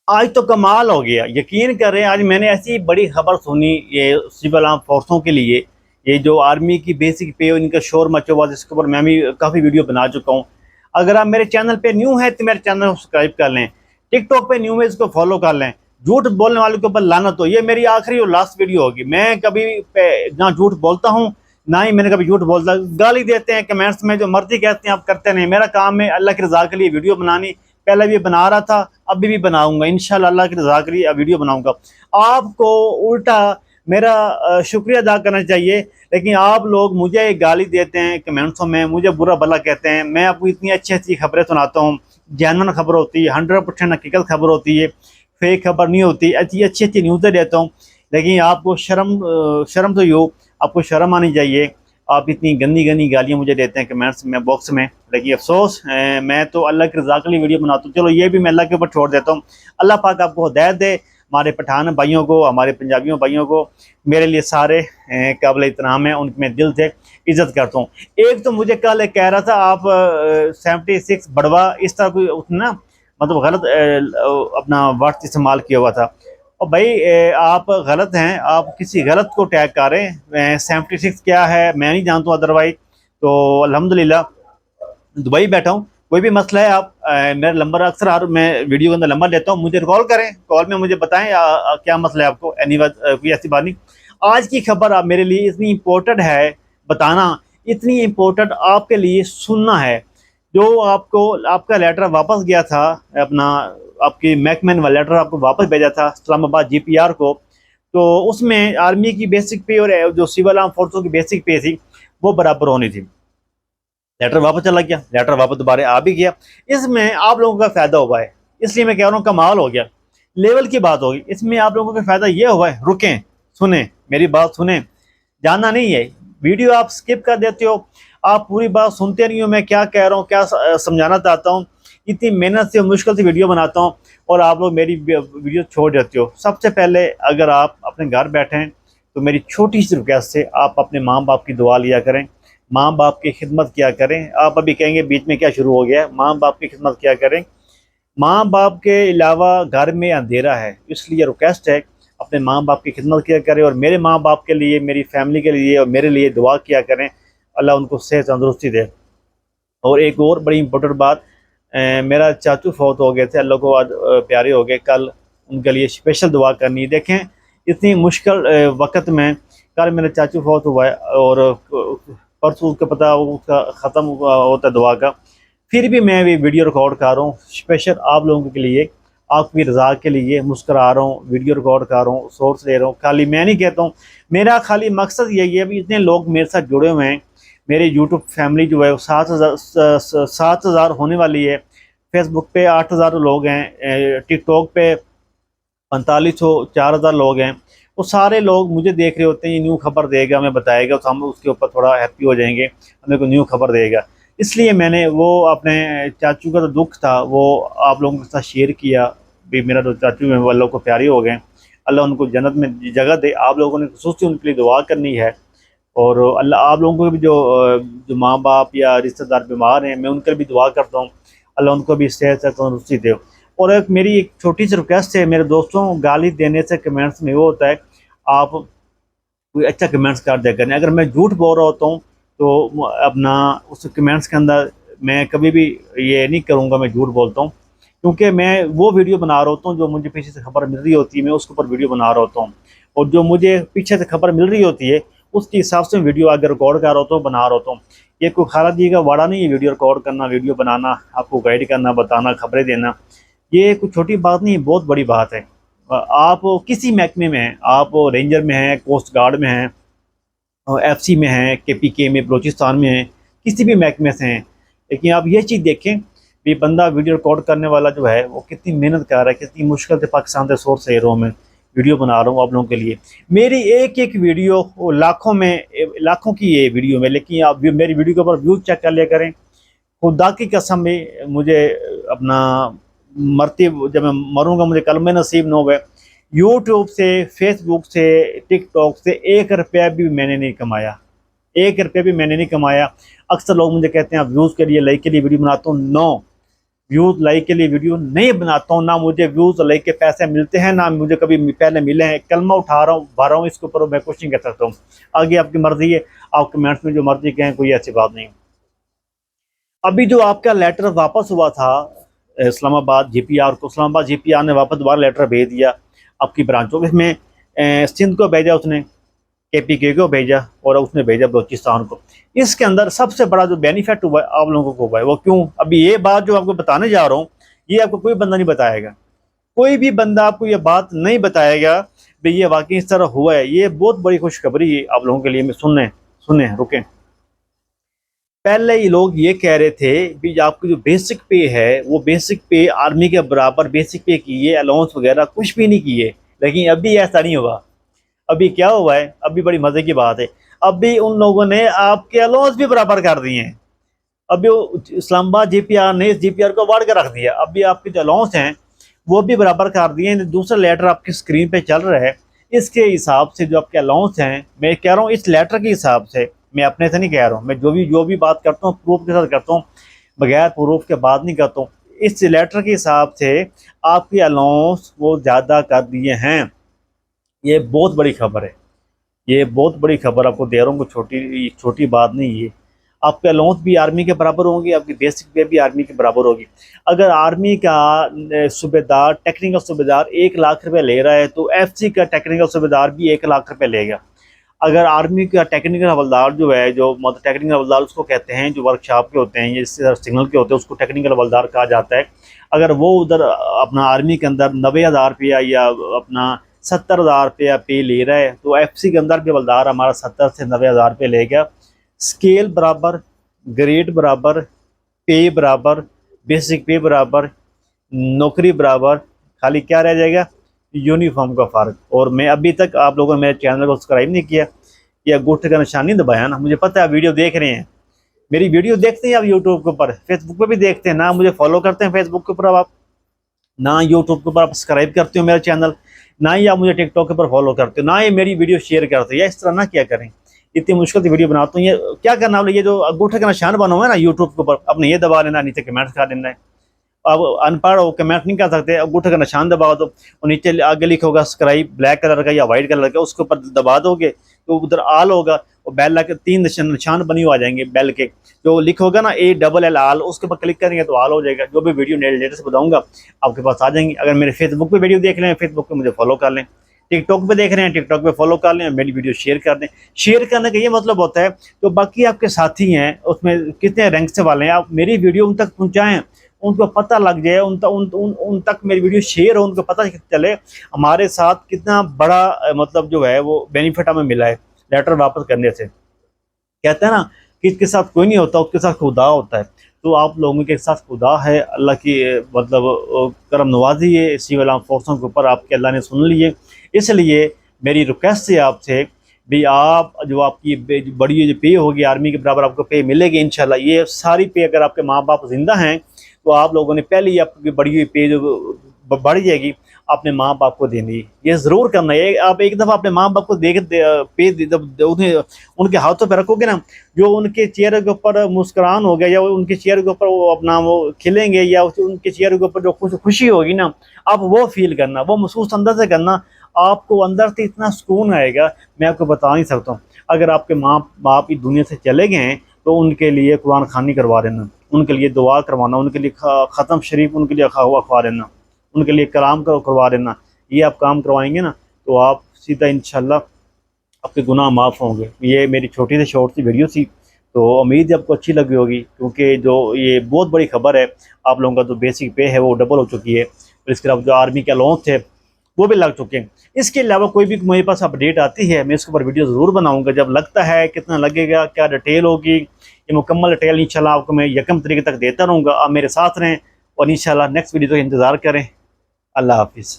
आज तो कमाल हो गया, यकीन करें आज मैंने ऐसी बड़ी खबर सुनी ये सिविल आर्म फोर्सों के लिए। ये जो आर्मी की बेसिक पे इनका शोर मचा हुआ, जिसके ऊपर मैं भी काफ़ी वीडियो बना चुका हूँ। अगर आप मेरे चैनल पे न्यू हैं तो मेरे चैनल को सब्सक्राइब कर लें, टिकटॉक पे न्यू है इसको फॉलो कर लें। झूठ बोलने वालों के ऊपर लानत हो। ये मेरी आखिरी और लास्ट वीडियो होगी। मैं कभी ना झूठ बोलता हूँ, ना ही मैंने कभी झूठ बोलता। गाली देते हैं कमेंट्स में, जो मर्जी कहते हैं आप करते नहीं। मेरा काम है अल्लाह की रजा के लिए वीडियो बनानी। पहले भी बना रहा था, अभी भी बनाऊंगा इंशाल्लाह, अल्लाह की रजा के लिए वीडियो बनाऊंगा। आपको उल्टा मेरा शुक्रिया अदा करना चाहिए, लेकिन आप लोग मुझे गाली देते हैं कमेंट्सों में, मुझे बुरा भला कहते हैं। मैं आपको इतनी अच्छी अच्छी खबरें सुनाता हूँ, जेन्युइन खबर होती है, 100% हकीकत खबर होती है, फेक खबर नहीं होती। अच्छी अच्छी अच्छी न्यूज़ें देता हूँ, लेकिन आपको शर्म तो यो, आपको शर्म आनी चाहिए। आप इतनी गंदी गंदी गालियाँ मुझे देते हैं कमेंट्स में, बॉक्स में। लेकिन अफसोस मैं तो अल्लाह की रज़ा के लिए वीडियो बनाता हूँ। चलो ये भी मैं अल्लाह के ऊपर छोड़ देता हूँ। अल्लाह पाक आपको हिदायत दे, हमारे पठान भाइयों को, हमारे पंजाबियों भाइयों को। मेरे लिए सारे काबिल एहतराम है, उनकी मैं दिल से इज्जत करता हूँ। एक तो मुझे कल एक कह रहा था आप 76 बढ़वा इस तरह कोई उसने ना, मतलब गलत अपना वर्ड इस्तेमाल किया हुआ था। और भाई आप गलत हैं, आप किसी गलत को टैग कर रहे हैं। 76 क्या है मैं नहीं जानता हूँ, अदरवाइज तो अल्हम्दुलिल्लाह दुबई बैठा हूँ। कोई भी मसला है आप मेरा नंबर अक्सर हर मैं वीडियो के अंदर नंबर लेता हूँ, मुझे कॉल करें, कॉल में मुझे बताएं क्या मसला है आपको। एनी कोई ऐसी बात नहीं। आज की खबर आप मेरे लिए इतनी इम्पोर्टेंट है बताना, इतनी इम्पोर्टेंट आपके लिए सुनना है। जो आपको आपका लेटर वापस गया था अपना, आपकी मैकमैन वाला लेटर आपको वापस भेजा था इस्लामाबाद जीपीआर को, तो उसमें आर्मी की बेसिक पे और जो सिविल आर्म फोर्सों की बेसिक पे थी वो बराबर होनी थी। लेटर वापस चला गया, लेटर वापस दोबारा आ भी गया। इसमें आप लोगों का फायदा हुआ है, इसलिए मैं कह रहा हूँ कमाल हो गया, लेवल की बात होगी। इसमें आप लोगों का फायदा ये हुआ है, रुकें, सुने मेरी बात, सुने, जानना नहीं है। वीडियो आप स्किप कर देते हो, आप पूरी बात सुनते नहीं हो। मैं क्या कह रहा हूँ, क्या समझाना चाहता हूँ। इतनी मेहनत से मुश्किल से वीडियो बनाता हूँ और आप लोग मेरी वीडियो छोड़ देते हो। सबसे पहले अगर आप अपने घर बैठे हैं तो मेरी छोटी सी रिक्वेस्ट है, आप अपने माँ बाप की दुआ लिया करें, माँ बाप की खिदमत किया करें। आप अभी कहेंगे बीच में क्या शुरू हो गया है, माँ बाप की खिदमत किया करें। माँ बाप के अलावा घर में अंधेरा है, इसलिए रिक्वेस्ट है अपने माँ बाप की खिदमत किया करें। और मेरे माँ बाप के लिए, मेरी फैमिली के लिए और मेरे लिए दुआ किया करें, अल्लाह उनको सेहत तंदुरुस्ती दे। और एक और बड़ी इंपॉर्टेंट बात, मेरा चाचू फौत हो गए थे, अल्लाह को आज प्यारे हो गए कल, उनके लिए स्पेशल दुआ करनी है। देखें इतनी मुश्किल वक्त में, कल मेरा चाचू फौत हुआ है और परसों उसका पता उसका ख़त्म होता है दुआ का। फिर भी मैं भी वीडियो रिकॉर्ड कर रहा हूँ स्पेशल आप लोगों के लिए, आपकी रज़ा के लिए मुस्कुरा रहा हूँ, वीडियो रिकॉर्ड कर रहा हूँ, सोर्स ले रहा हूँ। खाली मैं नहीं कहता हूँ, मेरा खाली मकसद यही है भी इतने लोग मेरे साथ जुड़े हुए हैं। मेरी यूट्यूब फैमिली जो है वो 7,000 होने वाली है। फेसबुक पे 8,000 लोग हैं, टिकटॉक पे 4500 4,000 लोग हैं। वो सारे लोग मुझे देख रहे होते हैं, ये न्यू खबर देगा, हमें बताएगा, तो हम उसके ऊपर थोड़ा हैप्पी हो जाएंगे, हमें कोई न्यू खबर देगा। इसलिए मैंने वो अपने चाचू का जो दुख था वो आप लोगों के साथ शेयर किया। भी मेरा जो चाचू है वो अल्लाह को प्यारे हो गए, अल्लाह उनको जन्नत में जगह दे। आप लोगों ने खुसूसी उनके लिए दुआ करनी है। और अल्लाह आप लोगों को भी जो माँ बाप या रिश्तेदार बीमार हैं, मैं उनके लिए भी दुआ करता हूँ, अल्लाह उनको भी सेहत तंदुरुस्ती दे। और एक मेरी एक छोटी सी रिक्वेस्ट है मेरे दोस्तों, गाली देने से कमेंट्स में वो होता है, आप कोई अच्छा कमेंट्स कर दिया करें। अगर मैं झूठ बोल रहा होता हूँ तो अपना उस कमेंट्स के अंदर मैं कभी भी ये नहीं करूँगा मैं झूठ बोलता हूँ, क्योंकि मैं वो वीडियो बना रहा होता हूँ जो मुझे पीछे से खबर मिल रही होती है, मैं उसके ऊपर वीडियो बना रहा होता हूँ। और जो मुझे पीछे से खबर मिल रही होती है उसके हिसाब से वीडियो अगर रिकॉर्ड कर रहा होता हूँ, बना रहा होता हूँ। ये कोई खाला जी का वाड़ा नहीं है वीडियो रिकॉर्ड करना, वीडियो बनाना, आपको गाइड करना, बताना, खबरें देना। ये कुछ छोटी बात नहीं है, बहुत बड़ी बात है। आप किसी महकमे में हैं, आप रेंजर में हैं, कोस्ट गार्ड में हैं, एफसी में हैं, केपीके में, बलूचिस्तान में हैं, किसी भी महकमे से हैं, लेकिन आप ये चीज़ देखें भी बंदा वीडियो रिकॉर्ड करने वाला जो है वो कितनी मेहनत कर रहा है, कितनी मुश्किल से पाकिस्तान से सोर्स ले रहा हूँ मैं, वीडियो बना रहा हूँ आप लोगों के लिए। मेरी एक एक वीडियो वो लाखों में, लाखों की ये वीडियो में, लेकिन आप मेरी वीडियो के ऊपर व्यूज चेक कर लिया करें। खुदा की कसम भी मुझे अपना मरते, जब मैं मरूंगा मुझे कलमे नसीब न हो, यूट्यूब से, फेसबुक से, टिकटॉक से 1 रुपया भी मैंने नहीं कमाया, 1 रुपया भी मैंने नहीं कमाया। अक्सर लोग मुझे कहते हैं आप व्यूज़ के लिए, लाइक के लिए वीडियो बनाता हूँ। नो, व्यूज़ लाइक के लिए वीडियो नहीं बनाता हूँ, ना मुझे व्यूज़ लाइक के पैसे मिलते हैं, ना मुझे कभी पहले मिले हैं। कलमा उठा रहा हूँ, भर रहा हूँ, इसके ऊपर मैं कुछ नहीं कर सकता हूँ। आगे आपकी मर्जी है, आप कमेंट्स में जो मर्जी कहें, कोई ऐसी बात नहीं। अभी जो आपका लेटर वापस हुआ था इस्लामाबाद जीपीआर को, इस्लामाबाद जीपीआर ने वापस दोबारा लेटर भेज दिया आपकी ब्रांचों में। इसमें सिंध को भेजा उसने, केपीके को भेजा, और उसने भेजा बलूचिस्तान को। इसके अंदर सबसे बड़ा जो बेनिफिट हुआ है आप लोगों को हुआ है वो क्यों, अभी ये बात जो आपको बताने जा रहा हूँ, ये आपको कोई बंदा नहीं बताएगा। कोई भी बंदा आपको ये बात नहीं बताएगा भाई ये वाकई इस तरह हुआ है। ये बहुत बड़ी खुशखबरी है आप लोगों के लिए। मैं सुनने सुने रुकें। पहले ही लोग ये कह रहे थे कि आपकी जो बेसिक पे है वो बेसिक पे आर्मी के बराबर बेसिक पे की है, अलाउंस वगैरह कुछ भी नहीं किए। लेकिन अभी ऐसा नहीं हुआ। अभी क्या हुआ है, अभी बड़ी मजे की बात है, अभी उन लोगों ने आपके अलाउंस भी बराबर कर दिए हैं। अभी इस्लामाबाद जीपीआर ने इस जीपीआर को अवार्ड कर रख दिया। अभी आपके जो अलाउंस हैं वो भी बराबर कर दिए हैं। दूसरा लेटर आपकी स्क्रीन पे चल रहा है, इसके हिसाब से जो आपके अलाउंस हैं, मैं कह रहा हूँ इस लेटर के हिसाब से, मैं अपने से नहीं कह रहा हूँ। मैं जो भी बात करता हूँ प्रूफ के साथ करता हूँ, बगैर प्रूफ के बात नहीं करता हूँ। इस लेटर के हिसाब से आपके अलाउंस वो ज़्यादा कर दिए हैं। ये बहुत बड़ी खबर है, ये बहुत बड़ी खबर आपको दे रहा हूँ, छोटी छोटी बात नहीं है। आपके अलाउंस भी आर्मी के बराबर होंगे, आपकी बेसिक पे भी आर्मी के बराबर होगी। अगर आर्मी का सूबेदार, टेक्निकल सूबेदार 1 लाख रुपए ले रहा है तो एफसी का टेक्निकल सूबेदार भी 1 लाख रुपए लेगा। अगर आर्मी का टेक्निकल हवलदार जो है, जो मतलब टेक्निकल हवलदार उसको कहते हैं, जो वर्कशॉप के होते हैं, ये सिग्नल के होते हैं, उसको टेक्निकल हवलदार कहा जाता है। अगर वो उधर अपना आर्मी के अंदर 90,000 रुपया या अपना 70,000 रुपया पे ले रहा है तो एफसी के अंदर भी हवलदार हमारा 70 से 90,000 रुपये लेगा। स्केल बराबर, ग्रेड बराबर, पे बराबर, बेसिक पे बराबर, नौकरी बराबर, खाली क्या रह जाएगा, यूनिफॉर्म का फ़र्क। और मैं अभी तक आप लोगों ने मेरे चैनल को सब्सक्राइब नहीं किया या अंगूठे का निशान नहीं दबाया ना, मुझे पता है आप वीडियो देख रहे हैं, मेरी वीडियो देखते हैं आप यूट्यूब के ऊपर, फेसबुक पे भी देखते हैं ना, मुझे फॉलो करते हैं फेसबुक के ऊपर आप, ना यूट्यूब के ऊपर आप सब्सक्राइब करते हो मेरा चैनल, ना ही आप मुझे टिकटॉक के ऊपर फॉलो करते हो, ना ही मेरी वीडियो शेयर करते हो। या इस तरह ना क्या करें, इतनी मुश्किल से वीडियो बनाता हूँ। ये क्या करना है, ये जो अंगूठे का निशान बना हुआ है ना यूट्यूब के ऊपर, अपने ये दबा लेना, नीचे कमेंट्स कर देना है। अब अनपढ़ हो, कमेंट नहीं कर सकते, अंगूठे का निशान दबा दो और नीचे आगे लिखा होगा सब्सक्राइब, ब्लैक कलर का या वाइट कलर का, उसके ऊपर दबा दोगे तो उधर आल होगा और बेल के 3 निशान बनी हुआ आ जाएंगे बेल के, जो लिखा होगा ना ALL आल, उसके ऊपर क्लिक करेंगे तो आल हो जाएगा। जो भी वीडियो लेटेस्ट बताऊंगा आपके पास आ जाएंगे। अगर मेरे फेसबुक पे वीडियो देख लें, फेसबुक पे मुझे फॉलो कर लें, टिकटॉक पे देख रहे हैं, टिकटॉक पे फॉलो कर लें, मेरी वीडियो शेयर कर दें। शेयर करने का ये मतलब होता है जो बाकी आपके साथी हैं उसमें कितने रैंक से वाले हैं, आप मेरी वीडियो उन तक पहुँचाएँ, उनको पता लग जाए, उन तक मेरी वीडियो शेयर हो, उनको पता चले हमारे साथ कितना बड़ा मतलब जो है वो बेनिफिट हमें मिला है लेटर वापस करने से। कहते हैं ना कि इसके साथ कोई नहीं होता, उसके साथ खुदा होता है। तो आप लोगों के साथ खुदा है, अल्लाह की मतलब करम नवाजी है सिविल आर्म फोर्सों के ऊपर, आपके अल्लाह ने सुन लिए। इसलिए मेरी रिक्वेस्ट है आपसे भी, आप जो आपकी बड़ी जो पे होगी आर्मी के बराबर आपको पे मिलेगी इंशाल्लाह। ये सारी पे अगर आपके माँ बाप जिंदा हैं तो आप लोगों ने पहले ही आपकी बड़ी हुई पे जो बढ़ जाएगी अपने माँ बाप को देनी, ये ज़रूर करना है। आप एक दफ़ा अपने माँ बाप को उन्हें उनके हाथों पे रखोगे ना, जो उनके चेहरे के ऊपर मुस्कुरान हो गया, या उनके चेहरे के ऊपर वो अपना वो खिलेंगे, या उनके चेहरे के ऊपर जो खुशी होगी ना, आप वो फील करना, वो महसूस अंदर से करना, आपको अंदर से इतना सुकून आएगा मैं आपको बता नहीं सकता हूँ। अगर आपके माँ बाप इस दुनिया से चले गए हैं तो उनके लिए कुरान खानी करवा देना, उनके लिए दुआ करवाना, उनके लिए ख़त्म शरीफ उनके लिए खवा देना, उनके लिए कलाम करवा देना। ये आप काम करवाएंगे ना तो आप सीधा इंशाल्लाह आपके गुनाह माफ़ होंगे। ये मेरी छोटी सी शॉर्ट सी वीडियो थी, तो उम्मीद है आपको अच्छी लगी होगी, क्योंकि जो ये बहुत बड़ी खबर है, आप लोगों का जो बेसिक पे है वो डबल हो चुकी है, और इसके अलावा जो आर्मी के अलाउंस थे वो भी लग चुके हैं। इसके अलावा कोई भी मेरे पास अपडेट आती है मैं इसके ऊपर वीडियो ज़रूर बनाऊँगा, जब लगता है कितना लगेगा, क्या डिटेल होगी, ये मुकम्मल डिटेल इंशाल्लाह आपको मैं यकम तरीके तक देता रहूँगा। आप मेरे साथ रहें और इंशाल्लाह नेक्स्ट वीडियो का इंतज़ार करें। अल्लाह हाफिज़।